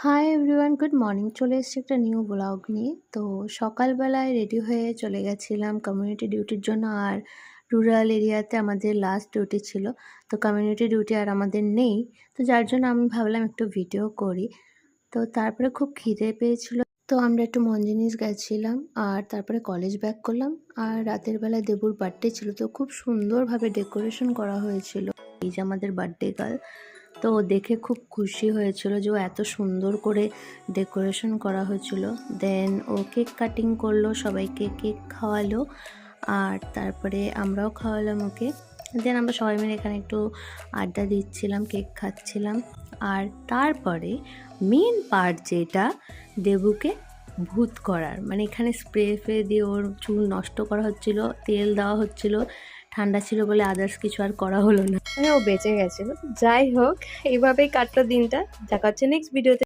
Hi everyone, good morning. চলে এসেছি একটা নিউ ব্লগ নিয়ে। তো সকালবেলায় রেডি হয়ে চলে গেছিলাম কমিউনিটি ডিউটির জন্য। আর রুরাল এরিয়াতে আমাদের লাস্ট ডিউটি ছিল, তো কমিউনিটি ডিউটি আর আমাদের নেই। তো যার জন্য আমি ভাবলাম একটু ভিডিও করি। তো তারপরে খুব খিদে পেয়েছিল, তো আমরা একটু মনজিনিস গেছিলাম আর তারপরে কলেজ ব্যাক করলাম। আর রাতের বেলায় দেবুর বার্থডে ছিল, তো খুব সুন্দরভাবে ডেকোরেশন করা হয়েছিল। এই যে আমাদের বার্থডে গার্ল, তো দেখে খুব খুশি হয়েছিল যে ও এত সুন্দর করে ডেকোরেশন করা হয়েছিল। দেন ও কেক কাটিং করলো, সবাইকে কেক খাওয়ালো আর তারপরে আমরাও খাওয়ালাম ওকে। দেন আমরা সবাই মিলে এখানে একটু আড্ডা দিচ্ছিলাম, কেক খাচ্ছিলাম। আর তারপরে মেন পার্ট যেটা, দেবুকে ভূত করার, মানে এখানে স্প্রে ফ্রে দিয়ে ওর চুল নষ্ট করা হচ্ছিল, তেল দেওয়া হচ্ছিল। ঠান্ডা ছিল বলে আদার্স কিছু আর করা হলো না, ও বেঁচে গেছিল। যাই হোক, এইভাবেই কাটলো দিনটা। দেখা হচ্ছে নেক্সট ভিডিওতে।